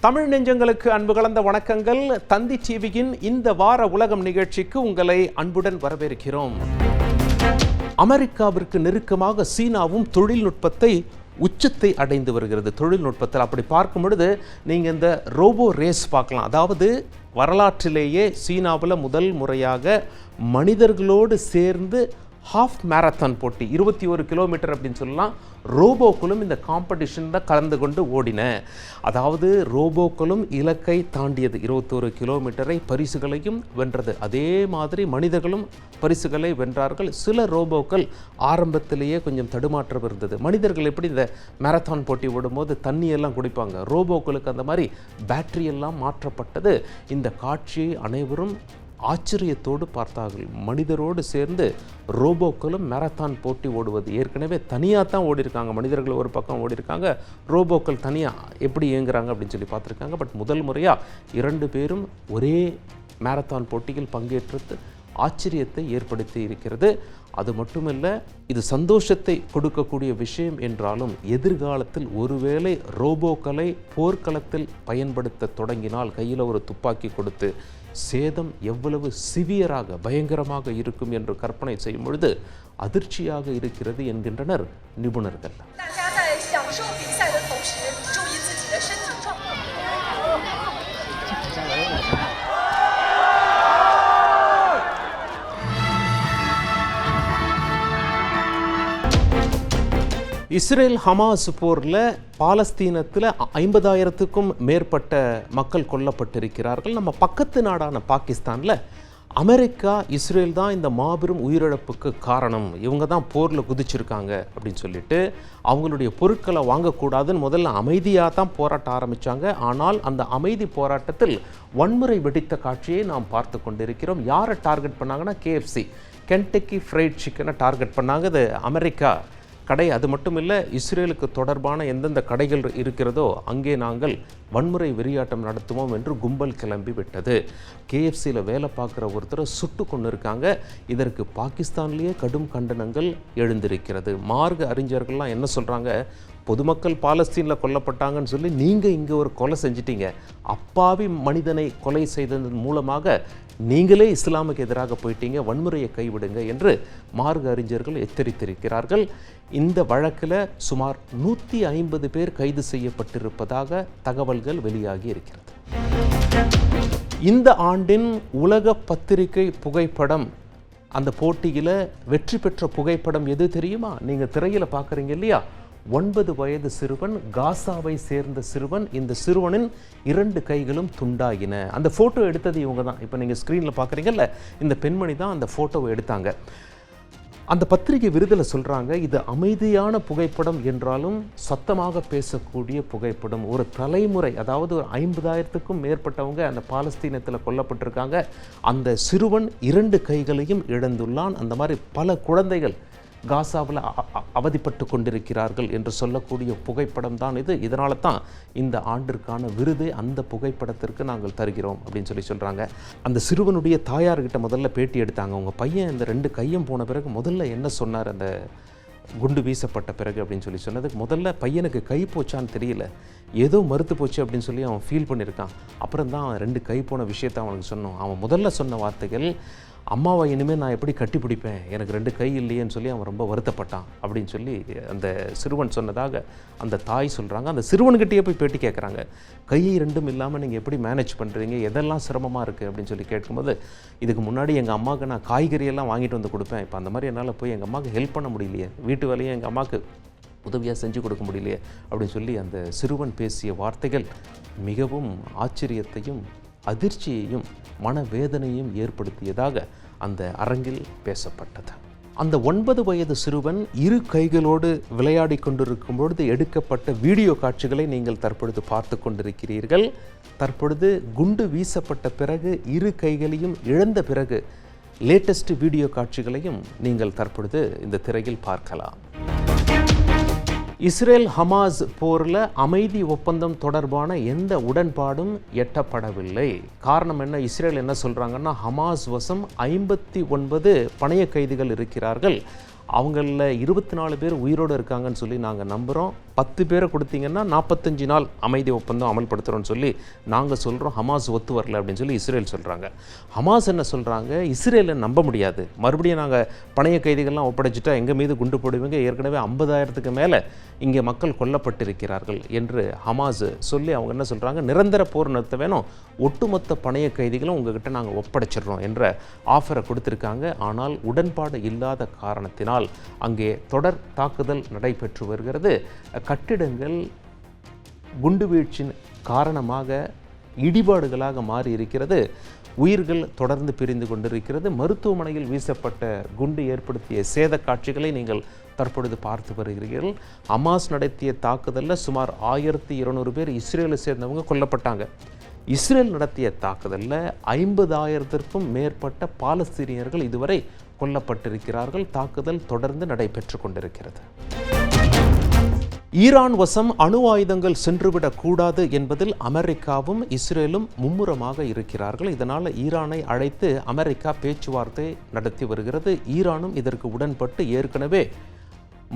தமிழ் நெஞ்சங்களுக்கு அன்பு கலந்த வணக்கங்கள். தந்தி டிவியின் இந்த வார உலகம் நிகழ்ச்சிக்கு உங்களை அன்புடன் வரவேற்கிறோம். அமெரிக்காவிற்கு நெருக்கமாக சீனாவும் தொழில்நுட்பத்தை உச்சத்தை அடைந்து வருகிறது. தொழில்நுட்பத்தில் அப்படி பார்க்கும் பொழுது நீங்கள் இந்த ரோபோ ரேஸ் பார்க்கலாம். அதாவது வரலாற்றிலேயே சீனாவில் முதல் முறையாக மனிதர்களோடு சேர்ந்து ஹாஃப் மேரத்தான் போட்டி 21 கிலோமீட்டர் அப்படின்னு சொல்லலாம். ரோபோக்களும் இந்த காம்படிஷனில் கலந்து கொண்டு ஓடின. அதாவது ரோபோக்களும் இலக்கை தாண்டியது. 21 கிலோமீட்டரை பரிசுகளையும் வென்றது. அதே மாதிரி மனிதர்களும் பரிசுகளை வென்றார்கள். சில ரோபோக்கள் ஆரம்பத்திலேயே கொஞ்சம் தடுமாற்றம் இருந்தது. மனிதர்கள் எப்படி இந்த மேரத்தான் போட்டி ஓடும்போது தண்ணியெல்லாம் குடிப்பாங்க, ரோபோக்களுக்கு அந்த மாதிரி பேட்டரி எல்லாம் மாற்றப்பட்டது. இந்த காட்சியை அனைவரும் ஆச்சரியத்தோடு பார்த்தார்கள். மனிதரோடு சேர்ந்து ரோபோக்களும் மேரத்தான் போட்டி ஓடுவது. ஏற்கனவே தனியாக தான் ஓடிருக்காங்க. மனிதர்கள் ஒரு பக்கம் ஓடிருக்காங்க, ரோபோக்கள் தனியாக எப்படி இயங்குறாங்க அப்படின்னு சொல்லி பார்த்துருக்காங்க. பட் முதல் முறையாக 2 பேரும் ஒரே மேரத்தான் போட்டியில் பங்கேற்றது ஆச்சரியத்தை ஏற்படுத்தி இருக்கிறது. அது மட்டுமல்ல, இது சந்தோஷத்தை கொடுக்கக்கூடிய விஷயம் என்றாலும் எதிர்காலத்தில் ஒருவேளை ரோபோக்களை போர்க்களத்தில் பயன்படுத்த தொடங்கினால் கையில் ஒரு துப்பாக்கி கொடுத்து சேதம் எவ்வளவு சிவியராக பயங்கரமாக இருக்கும் என்று கற்பனை செய்யும் பொழுது அதிர்ச்சியாக இருக்கிறது என்கின்றனர் நிபுணர்கள். இஸ்ரேல் ஹமாஸ் போரில் பாலஸ்தீனத்தில் 50,000க்கும் மேற்பட்ட மக்கள் கொல்லப்பட்டிருக்கிறார்கள். நம்ம பக்கத்து நாடான பாகிஸ்தானில் அமெரிக்கா இஸ்ரேல் தான் இந்த மாபெரும் உயிரிழப்புக்கு காரணம், இவங்க தான் போரில் குதிச்சிருக்காங்க அப்படின்னு சொல்லிட்டு அவங்களுடைய பொருட்களை வாங்கக்கூடாதுன்னு முதல்ல அமைதியாக தான் போராட்டம் ஆரம்பித்தாங்க. ஆனால் அந்த அமைதி போராட்டத்தில் வன்முறை வெடித்த காட்சியை நாம் பார்த்து கொண்டிருக்கிறோம். யாரை டார்கெட் பண்ணாங்கன்னா KFC, கென்டக்கி ஃப்ரைட் சிக்கனை டார்கெட் பண்ணாங்க. அது அமெரிக்கா கடை. அது மட்டும் இல்லை, இஸ்ரேலுக்கு தொடர்பான எந்தெந்த கடைகள் இருக்கிறதோ அங்கே நாங்கள் வன்முறை வெறியாட்டம் நடத்துவோம் என்று கும்பல் கிளம்பி விட்டது. KFCயில் வேலை பார்க்குற ஒருத்தரை சுட்டு கொண்டு இருக்காங்க. இதற்கு பாகிஸ்தான்லேயே கடும் கண்டனங்கள் எழுந்திருக்கிறது. மார்க்க அறிஞர்கள்லாம் என்ன சொல்கிறாங்க, பொதுமக்கள் பாலஸ்தீனில் கொல்லப்பட்டாங்கன்னு சொல்லி நீங்கள் இங்கே ஒரு கொலை செஞ்சிட்டீங்க, அப்பாவி மனிதனை கொலை செய்ததன் மூலமாக நீங்களே இஸ்லாமுக்கு எதிராக போயிட்டீங்க, வன்முறையை கைவிடுங்க என்று மார்க்க அறிஞர்கள் எச்சரித்திருக்கிறார்கள். இந்த வழக்கில் சுமார் 150 பேர் கைது செய்யப்பட்டிருப்பதாக தகவல்கள் வெளியாகி இருக்கிறது. இந்த ஆண்டின் உலக பத்திரிகை புகைப்படம், அந்த போட்டியில் வெற்றி பெற்ற புகைப்படம் எது தெரியுமா? நீங்கள் திரையில் பார்க்குறீங்க இல்லையா, 9 வயது சிறுவன், காசாவை சேர்ந்த சிறுவன். இந்த சிறுவனின் 2 கைகளும் துண்டாகின. அந்த ஃபோட்டோ எடுத்தது இவங்க தான். இப்போ நீங்கள் ஸ்க்ரீனில் பார்க்குறீங்கல்ல, இந்த பெண்மணி தான் அந்த ஃபோட்டோவை எடுத்தாங்க. அந்த பத்திரிகை விருதில் சொல்கிறாங்க, இது அமைதியான புகைப்படம் என்றாலும் சத்தமாக பேசக்கூடிய புகைப்படம். ஒரு தலைமுறை, அதாவது ஒரு 50,000க்கும் மேற்பட்டவங்க அந்த பாலஸ்தீனத்தில் கொல்லப்பட்டிருக்காங்க. அந்த சிறுவன் 2 கைகளையும் இழந்துள்ளான். அந்த மாதிரி பல குழந்தைகள் காசாவில் அவதிப்பட்டு கொண்டிருக்கிறார்கள் என்று சொல்லக்கூடிய புகைப்படம் தான் இது. இதனால தான் இந்த ஆண்டிற்கான விருதை அந்த புகைப்படத்திற்கு நாங்கள் தருகிறோம் அப்படின்னு சொல்கிறாங்க. அந்த சிறுவனுடைய தாயார்கிட்ட முதல்ல பேட்டி எடுத்தாங்க. உங்கள் பையன் இந்த 2 கையும் போன பிறகு முதல்ல என்ன சொன்னார் அந்த குண்டு வீசப்பட்ட பிறகு அப்படின்னு சொன்னதுக்கு, முதல்ல பையனுக்கு கை போச்சான்னு தெரியல, ஏதோ மறுத்து போச்சு அப்படின்னு சொல்லி அவன் ஃபீல் பண்ணியிருக்கான். அப்புறம் தான் 2 கை போன விஷயத்தை அவனுக்கு சொன்னோம். அவன் முதல்ல சொன்ன வார்த்தைகள், அம்மாவை இனிமேல் நான் எப்படி கட்டி பிடிப்பேன், எனக்கு 2 கை இல்லையேன்னு சொல்லி அவன் ரொம்ப வருத்தப்பட்டான் அப்படின்னு சொல்லி அந்த சிறுவன் சொன்னதாக அந்த தாய் சொல்கிறாங்க. அந்த சிறுவன்கிட்டயே போய் பேட்டி கேட்குறாங்க, கை 2ம் இல்லாமல் நீங்கள் எப்படி மேனேஜ் பண்ணுறீங்க, எதெல்லாம் சிரமமாக இருக்குது அப்படின்னு சொல்லி கேட்கும்போது, இதுக்கு முன்னாடி எங்கள் அம்மாவுக்கு நான் காய்கறியெல்லாம் வாங்கிட்டு வந்து கொடுப்பேன், இப்போ அந்த மாதிரி என்னால் போய் எங்கள் அம்மாவுக்கு ஹெல்ப் பண்ண முடியலையே, வீட்டு வேலையை எங்கள் அம்மாவுக்கு உதவியாக செஞ்சு கொடுக்க முடியலையே அப்படின்னு சொல்லி அந்த சிறுவன் பேசிய வார்த்தைகள் மிகவும் ஆச்சரியத்தையும் அதிர்ச்சியையும் மனவேதனையும் ஏற்படுத்தியதாக அந்த அரங்கில் பேசப்பட்டது. அந்த 9 வயது சிறுவன் 2 கைகளோடு விளையாடி கொண்டிருக்கும் பொழுது எடுக்கப்பட்ட வீடியோ காட்சிகளை நீங்கள் தற்பொழுது பார்த்து கொண்டிருக்கிறீர்கள். தற்பொழுது குண்டு வீசப்பட்ட பிறகு 2 கைகளையும் இழந்த பிறகு லேட்டஸ்ட் வீடியோ காட்சிகளையும் நீங்கள் தற்பொழுது இந்த திரையில் பார்க்கலாம். இஸ்ரேல் ஹமாஸ் போரில் அமைதி ஒப்பந்தம் தொடர்பான எந்த உடன்பாடும் எட்டப்படவில்லை. காரணம் என்ன? இஸ்ரேல் என்ன சொல்கிறாங்கன்னா, ஹமாஸ் வசம் 59 பணைய கைதிகள் இருக்கிறார்கள். அவங்களில் 24 பேர் உயிரோடு இருக்காங்கன்னு சொல்லி நாங்கள் நம்புகிறோம். 10 பேரை கொடுத்தீங்கன்னா 45 நாள் அமைதி ஒப்பந்தம் அமல்படுத்துகிறோன்னு சொல்லி நாங்கள் சொல்கிறோம். ஹமாஸ் ஒத்து வரல அப்படின்னு சொல்லி இஸ்ரேல் சொல்கிறாங்க. ஹமாஸ் என்ன சொல்கிறாங்க, இஸ்ரேலை நம்ப முடியாது, மறுபடியும் நாங்கள் பணைய கைதிகள்லாம் ஒப்படைச்சிட்டா எங்கள் மீது குண்டு போடுவீங்க, ஏற்கனவே 50,000க்கு மேலே இங்கே மக்கள் கொல்லப்பட்டிருக்கிறார்கள் என்று ஹமாஸ் சொல்லி அவங்க என்ன சொல்கிறாங்க, நிரந்தர போர் நிறுத்த வேணும், ஒட்டுமொத்த பணைய கைதிகளும் உங்ககிட்ட நாங்கள் ஒப்படைச்சிடுறோம் என்ற ஆஃபரை கொடுத்துருக்காங்க. ஆனால் உடன்பாடு இல்லாத காரணத்தினால் அங்கே தொடர் தாக்குதல் நடைபெற்று வருகிறது. கட்டிடங்கள் குண்டு வீழ்ச்சியின் காரணமாக இடிபாடுகளாக மாறி இருக்கிறது. உயிர்கள் தொடர்ந்து பிரிந்து கொண்டிருக்கிறது. மருத்துவமனையில் வீசப்பட்ட குண்டு ஏற்படுத்திய சேத காட்சிகளை நீங்கள் தற்பொழுது பார்த்து வருகிறீர்கள். ஹமாஸ் நடத்திய தாக்குதலில் சுமார் 1200 பேர் இஸ்ரேலை சேர்ந்தவங்க கொல்லப்பட்டாங்க. இஸ்ரேல் நடத்திய தாக்குதலில் 50,000த்திற்கும் மேற்பட்ட பாலஸ்தீனியர்கள் இதுவரை கொல்லப்பட்டிருக்கிறார்கள். தாக்குதல் தொடர்ந்து நடைபெற்று கொண்டிருக்கிறது. ஈரான் வசம் அணு ஆயுதங்கள் சென்றுவிடக்கூடாது என்பதில் அமெரிக்காவும் இஸ்ரேலும் மும்முரமாக இருக்கிறார்கள். இதனால் ஈரானை அழைத்து அமெரிக்கா பேச்சுவார்த்தை நடத்தி வருகிறது. ஈரானும் இதற்கு உடன்பட்டு ஏற்கனவே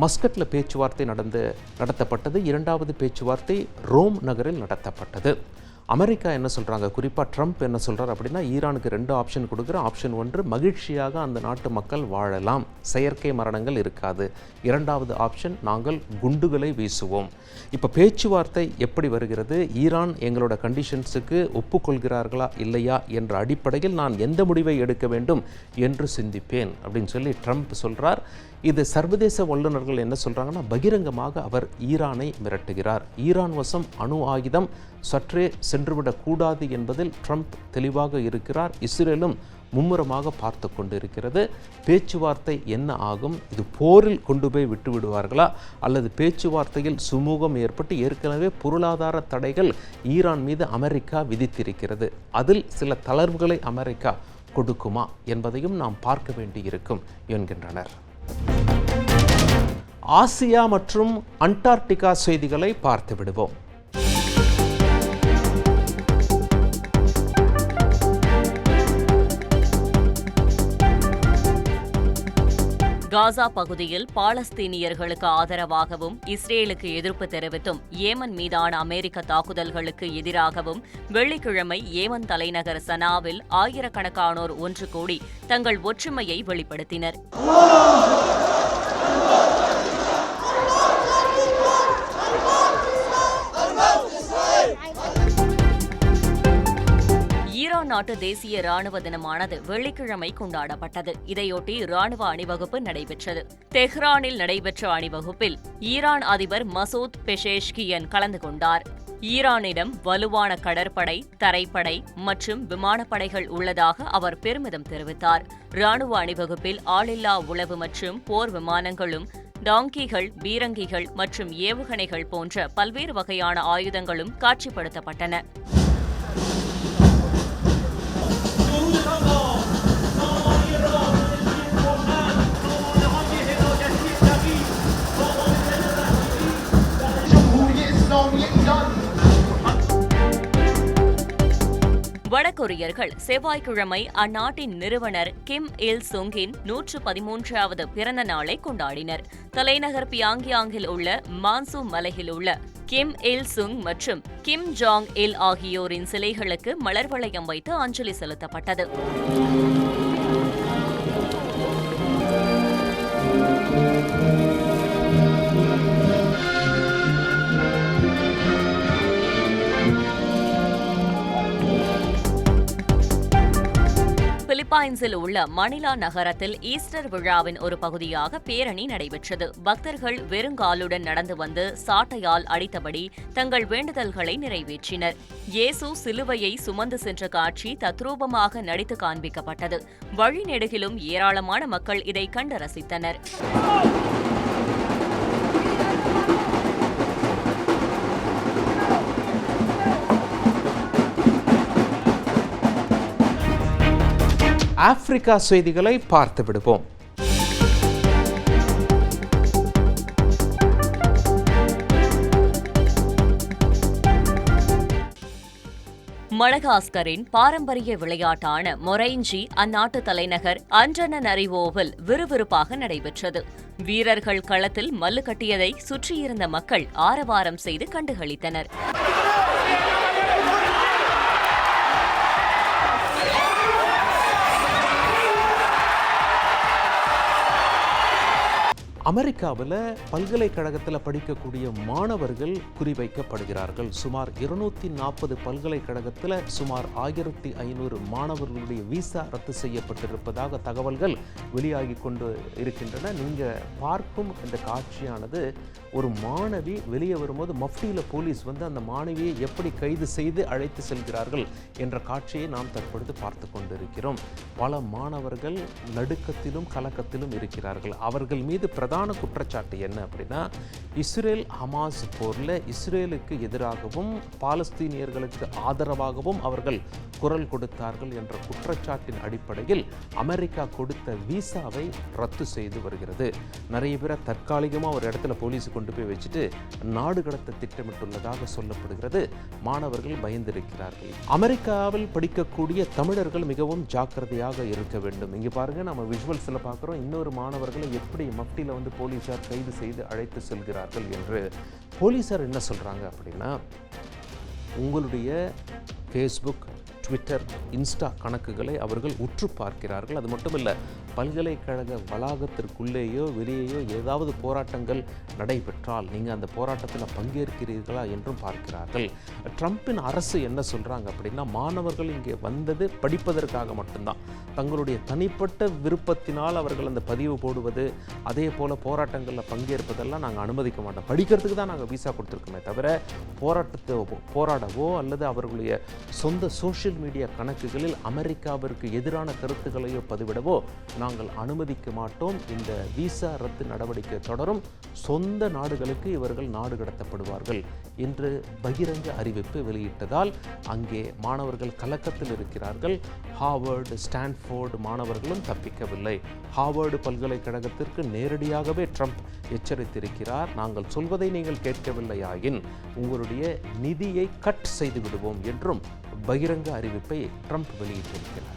மஸ்கட்டில் பேச்சுவார்த்தை நடத்தப்பட்டது. 2வது பேச்சுவார்த்தை ரோம் நகரில் நடத்தப்பட்டது. அமெரிக்கா என்ன சொல்கிறாங்க, குறிப்பாக ட்ரம்ப் என்ன சொல்கிறார் அப்படின்னா, ஈரானுக்கு 2 ஆப்ஷன் கொடுக்குற. ஆப்ஷன் 1, மகிழ்ச்சியாக அந்த நாட்டு மக்கள் வாழலாம், செயற்கை மரணங்கள் இருக்காது. 2வது ஆப்ஷன், நாங்கள் குண்டுகளை வீசுவோம். இப்போ பேச்சுவார்த்தை எப்படி வருகிறது, ஈரான் எங்களோட கண்டிஷன்ஸுக்கு ஒப்புக்கொள்கிறார்களா இல்லையா என்ற அடிப்படையில் நான் எந்த முடிவை எடுக்க வேண்டும் என்று சிந்திப்பேன் அப்படின்னு சொல்லி ட்ரம்ப் சொல்கிறார். இது சர்வதேச வல்லுநர்கள் என்ன சொல்கிறாங்கன்னா, பகிரங்கமாக அவர் ஈரானை மிரட்டுகிறார். ஈரான் வசம் அணு ஆயுதம் சற்றே சென்றுவிடக்கூடாது என்பதில் ட்ரம்ப் தெளிவாக இருக்கிறார். இஸ்ரேலும் மும்முரமாக பார்த்து கொண்டு இருக்கிறது. பேச்சுவார்த்தை என்ன ஆகும், இது போரில் கொண்டு போய் விட்டு விடுவார்களா அல்லது பேச்சுவார்த்தையில் சுமூகம் ஏற்பட்டு, ஏற்கனவே பொருளாதார தடைகள் ஈரான் மீது அமெரிக்கா விதித்திருக்கிறது, அதில் சில தளர்வுகளை அமெரிக்கா கொடுக்குமா என்பதையும் நாம் பார்க்க வேண்டியிருக்கும் என்கின்றனர். ஆசியா மற்றும் அண்டார்டிகா செய்திகளை பார்த்து விடுவோம். காசா பகுதியில் பாலஸ்தீனியர்களுக்கு ஆதரவாகவும் இஸ்ரேலுக்கு எதிர்ப்பு தெரிவித்தும் ஏமன் மீதான அமெரிக்க தாக்குதல்களுக்கு எதிராகவும் வெள்ளிக்கிழமை ஏமன் தலைநகர் சனாவில் ஆயிரக்கணக்கானோர் ஒன்று கூடி தங்கள் ஒற்றுமையை வெளிப்படுத்தினர். ஈரான் நாட்டு தேசிய ராணுவ தினமானது வெள்ளிக்கிழமை கொண்டாடப்பட்டது. இதையொட்டி ராணுவ அணிவகுப்பு நடைபெற்றது. தெஹ்ரானில் நடைபெற்ற அணிவகுப்பில் ஈரான் அதிபர் மசூத் பெஷேஷ்கியன் கலந்து கொண்டார். ஈரானிடம் வலுவான கடற்படை, தரைப்படை மற்றும் விமானப்படைகள் உள்ளதாக அவர் பெருமிதம் தெரிவித்தார். ராணுவ அணிவகுப்பில் ஆளில்லா உளவு மற்றும் போர் விமானங்களும், டாங்கிகள், பீரங்கிகள் மற்றும் ஏவுகணைகள் போன்ற பல்வேறு வகையான ஆயுதங்களும் காட்சிப்படுத்தப்பட்டன. வடகொரியர்கள் செவ்வாய்க்கிழமை அந்நாட்டின் நிறுவனர் கிம் இல் சுங்கின் 113வது பிறந்த நாளை கொண்டாடினர். தலைநகர் பியாங்யாங்கில் உள்ள மான்சூ மலையில் உள்ள கிம் இல் சுங் மற்றும் கிம் ஜாங் இல் ஆகியோரின் சிலைகளுக்கு மலர் வளையம் வைத்து அஞ்சலி செலுத்தப்பட்டது. பிலிப்பைன்ஸில் உள்ள மணிலா நகரத்தில் ஈஸ்டர் விழாவின் ஒரு பகுதியாக பேரணி நடைபெற்றது. பக்தர்கள் வெறுங்காலுடன் நடந்து வந்து சாட்டையால் அடித்தபடி தங்கள் வேண்டுதல்களை நிறைவேற்றினர். இயேசு சிலுவையை சுமந்து சென்ற காட்சி தத்ரூபமாக நடித்து காண்பிக்கப்பட்டது. வழிநெடுகிலும் ஏராளமான மக்கள் இதை கண்டு ரசித்தனர். ஆப்பிரிக்கா செய்திகளை பார்த்து விடுவோம். மடகாஸ்கரின் பாரம்பரிய விளையாட்டான மொரைஞ்சி அந்நாட்டு தலைநகர் அன்டனரிவோவில் விறுவிறுப்பாக நடைபெற்றது. வீரர்கள் களத்தில் மல்லு கட்டியதை சுற்றியிருந்த மக்கள் ஆரவாரம் செய்து கண்டுகளித்தனர். அமெரிக்காவில் பல்கலைக்கழகத்தில் படிக்கக்கூடிய மாணவர்கள் குறிவைக்கப்படுகிறார்கள். சுமார் 240 பல்கலைக்கழகத்தில் சுமார் 1500 மாணவர்களுடைய விசா ரத்து செய்யப்பட்டிருப்பதாக தகவல்கள் வெளியாகி கொண்டு இருக்கின்றன. நீங்கள் பார்க்கும் இந்த காட்சியானது ஒரு மாணவி வெளியே வரும்போது மஃப்டியில் போலீஸ் வந்து அந்த மாணவியை எப்படி கைது செய்து அழைத்து செல்கிறார்கள் என்ற காட்சியை நாம் தற்பொழுது பார்த்து கொண்டிருக்கிறோம். பல மாணவர்கள் நடுக்கத்திலும் கலக்கத்திலும் இருக்கிறார்கள். அவர்கள் மீது பிரதான குற்றச்சாட்டு என்ன அப்படின்னா, இஸ்ரேல் ஹமாஸ் போரில் இஸ்ரேலுக்கு எதிராகவும் பாலஸ்தீனியர்களுக்கு ஆதரவாகவும் அவர்கள் குரல் கொடுத்தார்கள் என்ற குற்றச்சாட்டின் அடிப்படையில் அமெரிக்கா கொடுத்த விசாவை ரத்து செய்து வருகிறது. நிறைய பேரை தற்காலிகமாக ஒரு இடத்துல போலீஸ் கொண்டு போய் வச்சுட்டு நாடு கடத்த திட்டமிட்டுள்ளதாக சொல்லப்படுகிறது. மாணவர்கள் பயந்திருக்கிறார்கள். அமெரிக்காவில் படிக்கக்கூடிய தமிழர்கள் மிகவும் ஜாக்கிரதையாக இருக்க வேண்டும். இங்கே பாருங்க, நம்ம விஷுவல்ஸில் பார்க்குறோம் இன்னொரு மாணவர்களை எப்படி மஃப்டியில் வந்து போலீஸார் கைது செய்து அழைத்து செல்கிறார்கள் என்று. போலீஸார் என்ன சொல்கிறாங்க அப்படின்னா, உங்களுடைய ஃபேஸ்புக், ட்விட்டர், இன்ஸ்டா கணக்குகளை அவர்கள் உற்று பார்க்கிறார்கள். அது மட்டும் இல்லை, பல்கலைக்கழக வளாகத்திற்குள்ளேயோ வெளியேயோ ஏதாவது போராட்டங்கள் நடைபெற்றால் நீங்கள் அந்த போராட்டத்தில் பங்கேற்கிறீர்களா என்றும் பார்க்கிறார்கள். ட்ரம்பின் அரசு என்ன சொல்கிறாங்க அப்படின்னா, மாணவர்கள் இங்கே வந்தது படிப்பதற்காக மட்டும்தான். தங்களுடைய தனிப்பட்ட விருப்பத்தினால் அவர்கள் அந்த பதிவு போடுவது, அதே போல் போராட்டங்களில் பங்கேற்பதெல்லாம் நாங்கள் அனுமதிக்க மாட்டோம். படிக்கிறதுக்கு தான் நாங்கள் விசா கொடுத்துருக்கோமே தவிர போராடவோ அல்லது அவர்களுடைய சொந்த சோஷியல் மீடியா கணக்குகளில் அமெரிக்காவிற்கு எதிரான கருத்துக்களையோ பதிவிடவோ நாங்கள் அனுமதிக்க மாட்டோம். இந்த விசா ரத்து நடவடிக்கை தொடரும். சொந்த நாடுகளுக்கு இவர்கள் நாடு கடத்தப்படுவார்கள் என்று பகிரங்க அறிவிப்பு வெளியிட்டதால் அங்கே மாணவர்கள் கலக்கத்தில் இருக்கிறார்கள். ஹார்வர்டு, ஸ்டான்ஃபோர்டு மாணவர்களும் தப்பிக்கவில்லை. ஹார்வர்டு பல்கலைக்கழகத்திற்கு நேரடியாகவே ட்ரம்ப் எச்சரித்திருக்கிறார். நாங்கள் சொல்வதை நீங்கள் கேட்கவில்லையாயின் உங்களுடைய நிதியை கட் செய்து விடுவோம் என்றும் பகிரங்க அறிவிப்பை ட்ரம்ப் வெளியிட்டிருக்கிறார்.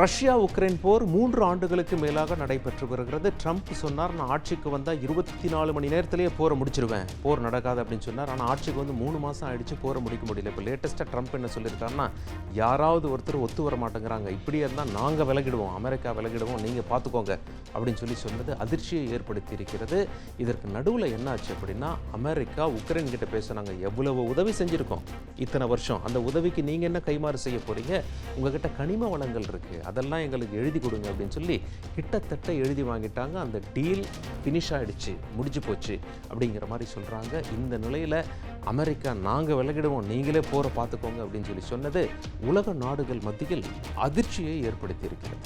ரஷ்யா உக்ரைன் போர் 3 ஆண்டுகளுக்கு மேலாக நடைபெற்று வருகிறது. ட்ரம்ப் சொன்னார், நான் ஆட்சிக்கு வந்தால் 24 மணி நேரத்திலேயே போரை முடிச்சிருவேன், போர் நடக்காது அப்படின்னு சொன்னார். ஆனால் ஆட்சிக்கு வந்து 3 மாதம் ஆயிடுச்சு, போரை முடிக்க முடியல. இப்போ லேட்டஸ்ட்டாக ட்ரம்ப் என்ன சொல்லியிருக்காருன்னா, யாராவது ஒருத்தர் ஒத்து வர மாட்டேங்கிறாங்க, இப்படியே இருந்தால் நாங்கள் விலகிடுவோம், அமெரிக்கா விலகிடுவோம், நீங்கள் பார்த்துக்கோங்க அப்படின்னு சொன்னது அதிர்ச்சியை ஏற்படுத்தி இருக்கிறது. இதற்கு நடுவில் என்ன ஆச்சு அப்படின்னா, அமெரிக்கா உக்ரைன் கிட்ட பேசுனாங்க, எவ்வளவு உதவி செஞ்சுருக்கோம் இத்தனை வருஷம், அந்த உதவிக்கு நீங்கள் என்ன கைமாறு செய்ய போகிறீங்க, உங்ககிட்ட கனிம வளங்கள் இருக்குது, அதெல்லாம் எங்களுக்கு எழுதி கொடுங்க அப்படின்னு சொல்லி கிட்டத்தட்ட எழுதி வாங்கிட்டாங்க. அந்த டீல் ஃபினிஷ் ஆகிடுச்சு, முடிஞ்சு போச்சு அப்படிங்கிற மாதிரி சொல்கிறாங்க. இந்த நிலையில் அமெரிக்கா நாங்கள் விலகிடுவோம், நீங்களே போரை பார்த்துக்கோங்க அப்படின்னு சொன்னது உலக நாடுகள் மத்தியில் அதிர்ச்சியை ஏற்படுத்தி இருக்கிறது.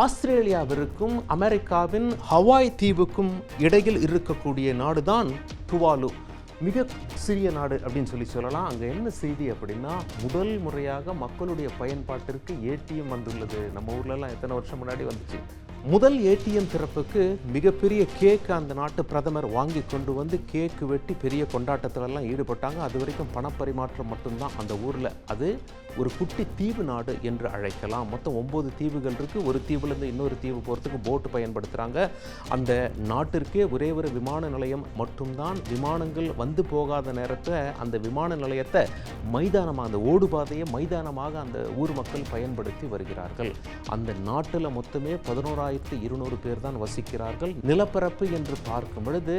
ஆஸ்திரேலியாவிற்கும் அமெரிக்காவின் ஹவாய் தீவுக்கும் இடையில் இருக்கக்கூடிய நாடுதான் துவாலு. மிக சிறிய நாடு அப்படின்னு சொல்லலாம். அங்கே என்ன செய்தி அப்படின்னா, முதல் முறையாக மக்களுடைய பயன்பாட்டிற்கு ஏடிஎம் வந்துள்ளது. நம்ம ஊர்லலாம் எத்தனை வருஷம் முன்னாடி வந்துச்சு. முதல் ஏடிஎம் திறப்புக்கு மிகப்பெரிய கேக் அந்த நாட்டு பிரதமர் வாங்கி கொண்டு வந்து கேக்கு வெட்டி பெரிய கொண்டாட்டத்திலெல்லாம் ஈடுபட்டாங்க. அது வரைக்கும் பணப்பரிமாற்றம் மட்டும்தான் அந்த ஊரில். அது ஒரு குட்டி தீவு நாடு என்று அழைக்கலாம். மொத்தம் 9 தீவுகள் இருக்குது. ஒரு தீவுலேருந்து இன்னொரு தீவு போகிறதுக்கு போட்டு பயன்படுத்துகிறாங்க. அந்த நாட்டிற்கே ஒரே ஒரு விமான நிலையம் மட்டும்தான். விமானங்கள் வந்து போகாத நேரத்தில் அந்த விமான நிலையத்தை மைதானமாக, அந்த ஓடுபாதையை மைதானமாக அந்த ஊர் மக்கள் பயன்படுத்தி வருகிறார்கள். அந்த நாட்டில் மொத்தமே 11,200 பேர் தான் வசிக்கிறார்கள். நிலப்பரப்பு என்று பார்க்கும் பொழுது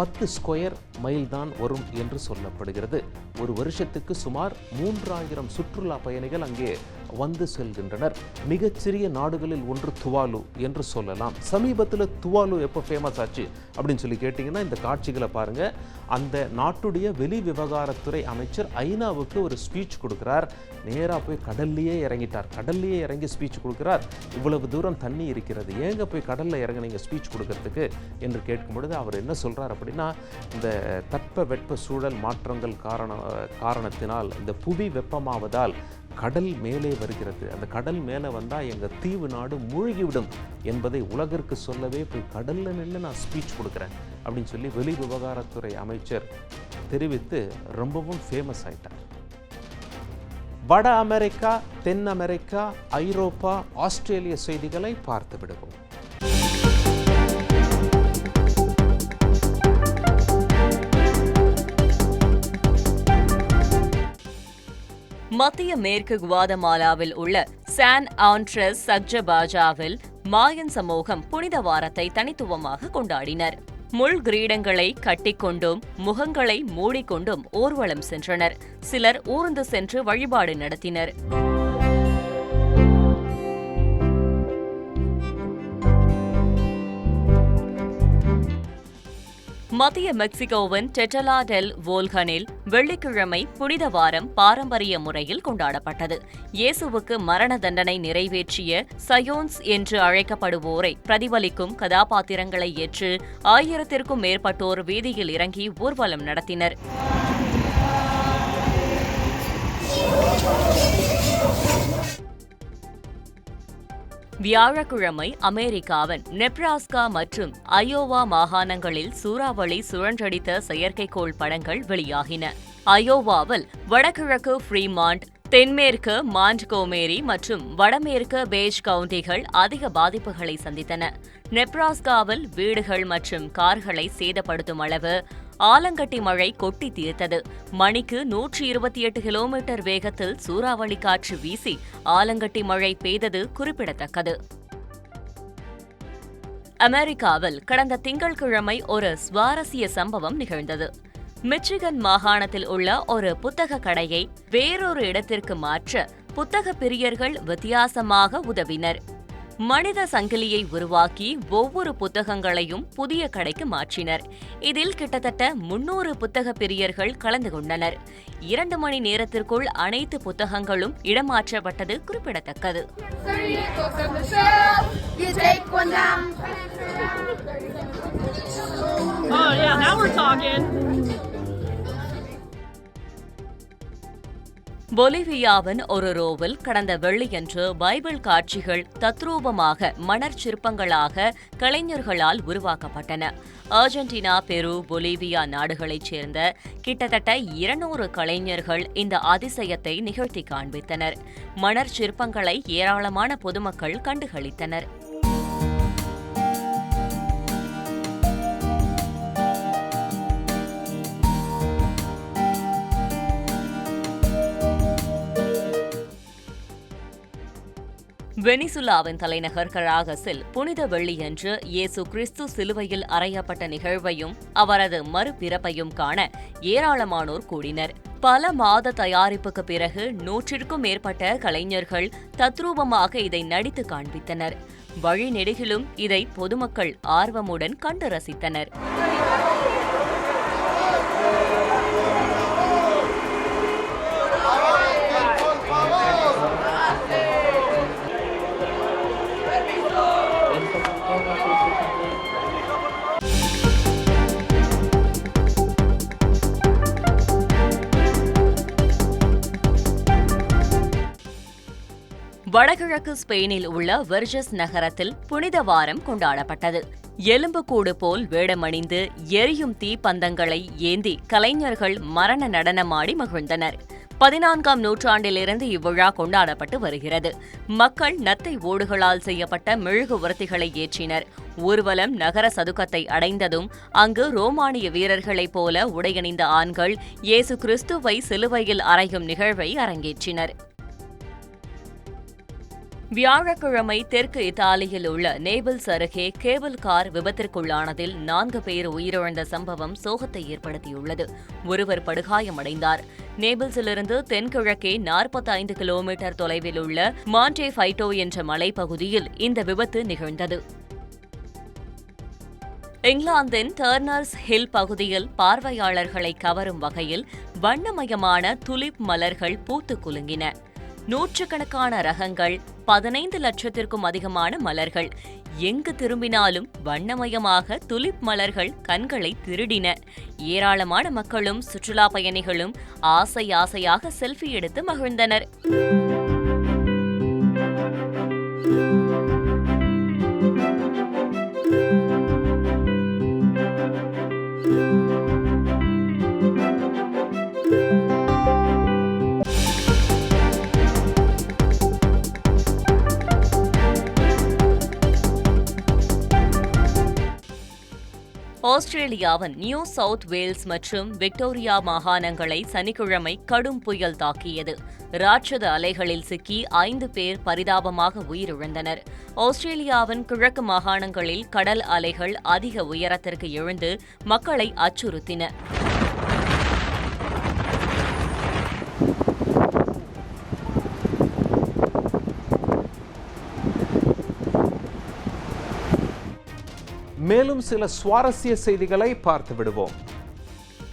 10 ஸ்கொயர் மைல் தான் வரும் என்று சொல்லப்படுகிறது. ஒரு வருஷத்துக்கு சுமார் 3,000 சுற்றுலா பயணிகள் அங்கே வந்து செல்கின்றனர். மிகச்சிறிய நாடுகளில் ஒன்று துவாலு என்று சொல்லலாம். சமீபத்தில் துவாலு எப்போ ஃபேமஸ் ஆச்சு அப்படின்னு சொல்லி கேட்டிங்கன்னா, இந்த காட்சிகளை பாருங்கள். அந்த நாட்டுடைய வெளி விவகாரத்துறை அமைச்சர் ஐநாவுக்கு ஒரு ஸ்பீச் கொடுக்குறார். நேராக போய் கடல்லையே இறங்கிட்டார். கடல்லையே இறங்கி ஸ்பீச் கொடுக்குறார். இவ்வளவு தூரம் தண்ணி இருக்கிறது, ஏங்க போய் கடலில் இறங்குனீங்க ஸ்பீச் கொடுக்கறதுக்கு என்று கேட்கும் பொழுது அவர் என்ன சொல்கிறார் அப்படின்னா, இந்த தட்ப வெட்ப சூழல் மாற்றங்கள் காரணத்தினால், இந்த புவி வெப்பமாவதால் கடல் மேலே வருகிறது. அந்த கடல் மேலே வந்தால் எங்கள் தீவு நாடு மூழ்கிவிடும் என்பதை உலகிற்கு சொல்லவே போய் கடலில் நின்று நான் ஸ்பீச் கொடுக்குறேன் அப்படின்னு சொல்லி வெளி விவகாரத்துறை அமைச்சர் தெரிவித்து ரொம்பவும் ஃபேமஸ் ஆயிட்டார். வட அமெரிக்கா, தென் அமெரிக்கா, ஐரோப்பா, ஆஸ்திரேலிய செய்திகளை பார்த்து விடுவோம். மத்திய மேற்கு குவாதமாலாவில் உள்ள சான் ஆண்ட்ரெஸ் சக்ஜபாஜாவில் மாயன் சமூகம் புனித வாரத்தை தனித்துவமாக கொண்டாடினர். முள் கிரீடங்களை கட்டிக்கொண்டும் முகங்களை மூடிக்கொண்டும் ஊர்வலம் சென்றனர். சிலர் ஊர்ந்து சென்று வழிபாடு நடத்தினர். மத்திய மெக்சிகோவின் டெட்டலா டெல் வோல்கனில் வெள்ளிக்கிழமை புனித வாரம் பாரம்பரிய முறையில் கொண்டாடப்பட்டது. இயேசுவுக்கு மரண தண்டனை நிறைவேற்றிய சயோன்ஸ் என்று அழைக்கப்படுவோரை பிரதிபலிக்கும் கதாபாத்திரங்களை ஏற்று 1000க்கும் மேற்பட்டோர் வீதியில் இறங்கி ஊர்வலம் நடத்தினர். வியாழக்கிழமை அமெரிக்காவின் நெப்ராஸ்கா மற்றும் அயோவா மாகாணங்களில் சூறாவளி சுழன்றடித்த செயற்கைக்கோள் படங்கள் வெளியாகின. அயோவாவில் வடகிழக்கு ஃப்ரீமாண்ட், தென்மேற்கு மாண்ட்கோமேரி மற்றும் வடமேற்கு பேஜ் கவுண்டிகள் அதிக பாதிப்புகளை சந்தித்தன. நெப்ராஸ்காவில் வீடுகள் மற்றும் கார்களை சேதப்படுத்தும் அளவு ஆலங்கட்டி மழை கொட்டி தீர்த்தது. மணிக்கு 128 கிலோமீட்டர் வேகத்தில் சூறாவளி காற்று வீசி ஆலங்கட்டி மழை பெய்தது குறிப்பிடத்தக்கது. அமெரிக்காவில் கடந்த திங்கட்கிழமை ஒரு சுவாரஸ்ய சம்பவம் நிகழ்ந்தது. மிச்சிகன் மாகாணத்தில் உள்ள ஒரு புத்தக கடையை வேறொரு இடத்திற்கு மாற்ற புத்தக பிரியர்கள் வித்தியாசமாக உதவினர். மனித சங்கிலியை உருவாக்கி ஒவ்வொரு புத்தகங்களையும் புதிய கடைக்கு மாற்றினர். இதில் கிட்டத்தட்ட 300 புத்தக பிரியர்கள் கலந்து கொண்டனர். 2 மணி நேரத்திற்குள் அனைத்து புத்தகங்களும் இடமாற்றப்பட்டது குறிப்பிடத்தக்கது. பொலிவியாவின் ஒரு ரோவில் கடந்த வெள்ளியன்று பைபிள் காட்சிகள் தத்ரூபமாக மணற் சிற்பங்களாக கலைஞர்களால் உருவாக்கப்பட்டன. அர்ஜென்டினா, பெரு, பொலிவியா நாடுகளைச் சேர்ந்த கிட்டத்தட்ட 200 கலைஞர்கள் இந்த அதிசயத்தை நிகழ்த்தி காண்பித்தனர். மணற் சிற்பங்களை ஏராளமான பொதுமக்கள் கண்டுகளித்தனர். வெனிசுலாவின் தலைநகர் கராகஸில் புனித வெள்ளியன்று இயேசு கிறிஸ்து சிலுவையில் அறையப்பட்ட நிகழ்வையும் அவரது மறுபிறப்பையும் காண ஏராளமானோர் கூடினர். பல மாத தயாரிப்புக்கு பிறகு 100க்கும் மேற்பட்ட கலைஞர்கள் தத்ரூபமாக இதை நடித்து காண்பித்தனர். வழிநெடுகிலும் இதை பொதுமக்கள் ஆர்வமுடன் கண்டு ரசித்தனர். வடகிழக்கு ஸ்பெயினில் உள்ள வெர்ஜஸ் நகரத்தில் புனித வாரம் கொண்டாடப்பட்டது. எலும்புக்கூடு போல் வேடமணிந்து எரியும் தீப்பந்தங்களை ஏந்தி கலைஞர்கள் மரண நடனமாடி மகிழ்ந்தனர். 14ஆம் நூற்றாண்டிலிருந்து இவ்விழா கொண்டாடப்பட்டு வருகிறது. மக்கள் நத்தை ஓடுகளால் செய்யப்பட்ட மெழுகுவர்த்திகளை ஏற்றினர். ஊர்வலம் நகர சதுக்கத்தை அடைந்ததும் அங்கு ரோமானிய வீரர்களைப் போல உடையணிந்த ஆண்கள் இயேசு கிறிஸ்துவை சிலுவையில் அறையும் நிகழ்வை அரங்கேற்றினர். வியாழக்கிழமை தெற்கு இத்தாலியில் உள்ள நேபிள்ஸ் அருகே கேபிள் கார் விபத்திற்குள்ளானதில் 4 பேர் உயிரிழந்த சம்பவம் சோகத்தை ஏற்படுத்தியுள்ளது. ஒருவர் படுகாயமடைந்தார். நேபிள்ஸிலிருந்து தென்கிழக்கே 45 கிலோமீட்டர் தொலைவில் உள்ள மாண்டே ஃபைட்டோ என்ற மலைப்பகுதியில் இந்த விபத்து நிகழ்ந்தது. இங்கிலாந்தின் டர்னர்ஸ் ஹில் பகுதியில் பார்வையாளர்களை கவரும் வகையில் வண்ணமயமான துலிப் மலர்கள் பூத்து குலுங்கின. 100கணக்கான ரகங்கள், 15 லட்சத்திற்கும் அதிகமான மலர்கள், எங்கு திரும்பினாலும் வண்ணமயமாக துலிப் மலர்கள் கண்களை திருடின. ஏராளமான மக்களும் சுற்றுலா பயணிகளும் ஆசையாக செல்ஃபி எடுத்து மகிழ்ந்தனர். ஆஸ்திரேலியாவின் நியூ சவுத் வேல்ஸ் மற்றும் விக்டோரியா மாகாணங்களை சனிக்கிழமை கடும் புயல் தாக்கியது. ராட்சத அலைகளில் சிக்கி 5 பேர் பரிதாபமாக உயிரிழந்தனர். ஆஸ்திரேலியாவின் கிழக்கு மாகாணங்களில் கடல் அலைகள் அதிக உயரத்திற்கு எழுந்து மக்களை அச்சுறுத்தின. மேலும் சில சுவாரஸ்ய செய்திகளை பார்த்து விடுவோம்.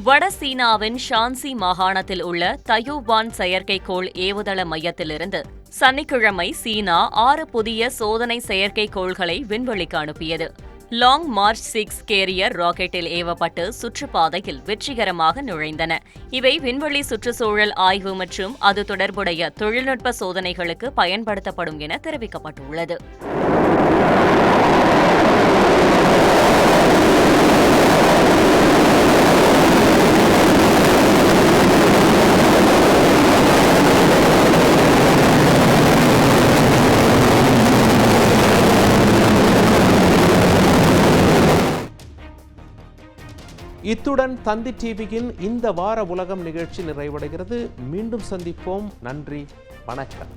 வட சீனாவின் ஷான்சி மாகாணத்தில் உள்ள தயூவான் செயற்கைக்கோள் ஏவுதள மையத்திலிருந்து சனிக்கிழமை சீனா 6 புதிய சோதனை செயற்கைக்கோள்களை விண்வெளிக்கு அனுப்பியது. லாங் மார்ச் 6 கேரியர் ராக்கெட்டில் ஏவப்பட்டு சுற்றுப்பாதையில் வெற்றிகரமாக நுழைந்தன. இவை விண்வெளி சுற்றுச்சூழல் ஆய்வு மற்றும் அது தொடர்புடைய தொழில்நுட்ப சோதனைகளுக்கு பயன்படுத்தப்படும் என தெரிவிக்கப்பட்டுள்ளது. இத்துடன் தந்தி டிவியின் இந்த வார உலகம் நிகழ்ச்சி நிறைவடைகிறது. மீண்டும் சந்திப்போம். நன்றி, வணக்கம்.